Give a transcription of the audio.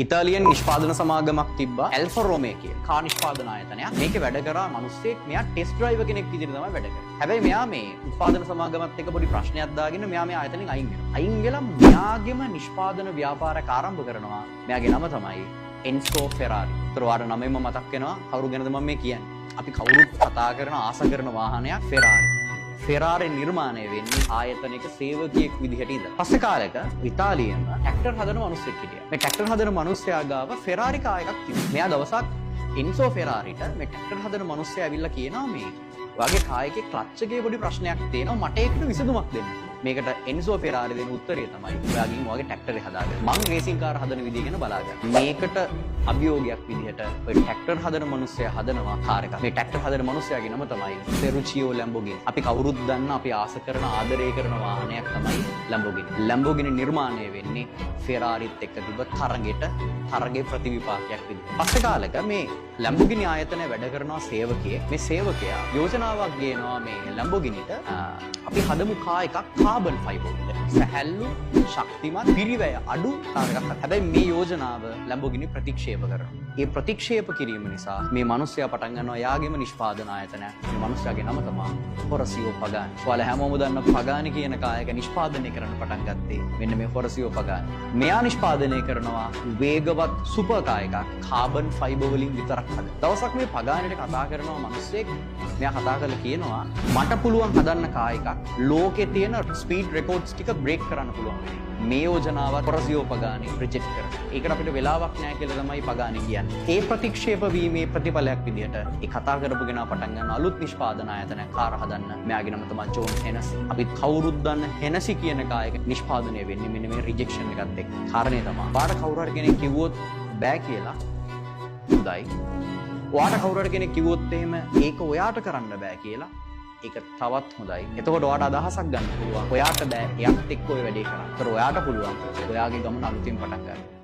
ඉතාලියන් නිෂ්පාදන සමාගමක් තිබ්බා ඇල්ෆා රෝමේ කියලා. කාර් නිෂ්පාදන ආයතනයක්. මේකේ වැඩ කරා මිනිස්සෙක් මෙයා ටෙස්ට් ඩ්‍රයිවර් කෙනෙක් විදිහට තමයි වැඩ කරන්නේ. හැබැයි මෙයා මේ උත්පාදන සමාගමත් එක්ක පොඩි ප්‍රශ්නයක් දාගෙන මෙයා මේ ආයතනෙන් අයින් වෙනවා. අයින් වෙලා මෙයාගේම නිෂ්පාදන ව්‍යාපාරයක් ආරම්භ කරනවා. මෙයාගේ නම තමයි එන්සෝ ෆෙරාරි. ඒතර වාර නමෙන්ම මතක් වෙනවා කවුරු ගැනද මම මේ කියන්නේ. අපි කවුරුත් කතා කරන ආස කරන වාහනයක් ෆෙරාරි. ෆෙරාරි නිර්මාණය වෙන්නේ ආයතනයක සේවකයෙක් විදිහට ඉඳලා. පස්සේ කාලෙක ඉතාලියෙම ට්‍රැක්ටර් හදන මිනිස්සෙක් හිටියා. මේ ට්‍රැක්ටර් හදන මිනිස්සයා ගාව ෆෙරාරි කාර් එකක් තිබුණා. මෙයා දවසක් එන්සෝ ෆෙරාරිට මේ ට්‍රැක්ටර් හදන මිනිස්සයා ඇවිල්ලා කියනවා මේ වගේ කාර් එකේ ක්ලච් එකේ පොඩි ප්‍රශ්නයක් තියෙනවා මට ඒකට විසඳුමක් දෙන්න. මේකට එන්සෝ ෆෙරාරි දෙන උත්තරය තමයි ඔයාගෙන් ඔයාගේ ට්‍රැක්ටරේ හදාගන්න. මං රේසින් කාර් හදන විදිය ගැන බලාගන්න. මේකට අභියෝගයක් විදිහට ඔය ට්‍රැක්ටර් හදන මිනිස්සයා හදනවා කාර් එකක්. මේ ට්‍රැක්ටර් හදන මිනිස්සයාගේ නම තමයි ෆෙරුචියෝ ලැම්බෝගිනි. අපි කවුරුත් දන්න අපි ආස කරන ආදරය කරන වාහනයක් තමයි ලැම්බෝගිනි. ලැම්බෝගිනි නිර්මාණය වෙන්නේ ෆෙරාරිත් එක්ක තිබ්බ තරගේ ප්‍රතිවිපාකයක් විදිහට. පස්සේ කාලෙක මේ ලැම්බෝගිනි ආයතනය වැඩ කරනවා සේවකයෙක්. මේ සේවකයා යෝජනාවක් ගේනවා මේ ලැම්බෝගිනිට අපි හදමු කාර් එකක් කාබන් ෆයිබර් වල. සැහැල්ලු ශක්තිමත් පිරිවැය අඩු කාර් එකක්. හැබැයි මේ යෝජනාව ලැම්බෝගිනි ප්‍රතික්ෂේප කරනවා. ඒ ප්‍රතික්ෂේප කිරීම නිසා මේ මිනිස්සයා පටන් ගන්නවා යාගේම නිෂ්පාදන ආයතනයක්. මේ මිනිස්සයාගේ නම තමයි හොරසියෝ පගානි. ඔයාලා හැමෝම දන්න පගානි කියන කායක නිෂ්පාදනය කරන්න පටන් ගත්තේ මෙන්න මේ හොරසියෝ පගානි. මෙයා නිෂ්පාදනය කරනවා වේගවත් සුපර් කාර් එකක් කාබන් ෆයිබර් වලින් විතරක් හදන. දවසක් මේ පගානිට කතා කරනවා මිනිස්සෙක්. මෙයා කතා කරලා කියනවා මට පුළුවන් හදන්න කාර් එකක් ලෝකේ තියෙන ස්පීඩ් රෙකෝඩ්ස් ටික බ්‍රේක් කරන්න පුළුවන් වෙන්නේ. මේ යෝජනාවත් හොරසියෝ පගානි රිජෙක්ට් කරනවා. ඒකට අපිට වෙලාවක් නැහැ කියලා තමයි පගානි කියන්නේ. ඒ ප්‍රතික්ෂේප වීමේ ප්‍රතිඵලයක් විදිහට ඒ කතා කරපු කෙනා පටන් ගන්න අලුත් නිෂ්පාදන ආයතනයක් කාර් හදන්න. මෙයාගේ නම තමයි ජෝන් හෙනසි. අපිත් කවුරුත් දන්න හෙනසි කියන කායක නිෂ්පාදනය වෙන්නේ මෙන්න මේ රිජෙක්ෂන් එකත් එක්ක. කාරණේ තමයි. පාඩ කවුරු හරි කෙනෙක් කිව්වොත් බෑ කියලා හොඳයි. ඔයාට කවුරු හරි කෙනෙක් කිව්වොත් එහෙම ඒක ඔයාට කරන්න බෑ කියලා ඒක තවත් හොඳයි. එතකොට ඔයාට අදහසක් ගන්න පුළුවන්. ඔයාට බෑ එයත් එක්ක ඔය වැඩේ කරන්න. ඒතර ඔයාට පුළුවන් ඔයාගේ ගමන අලුතින් පටන් ගන්න.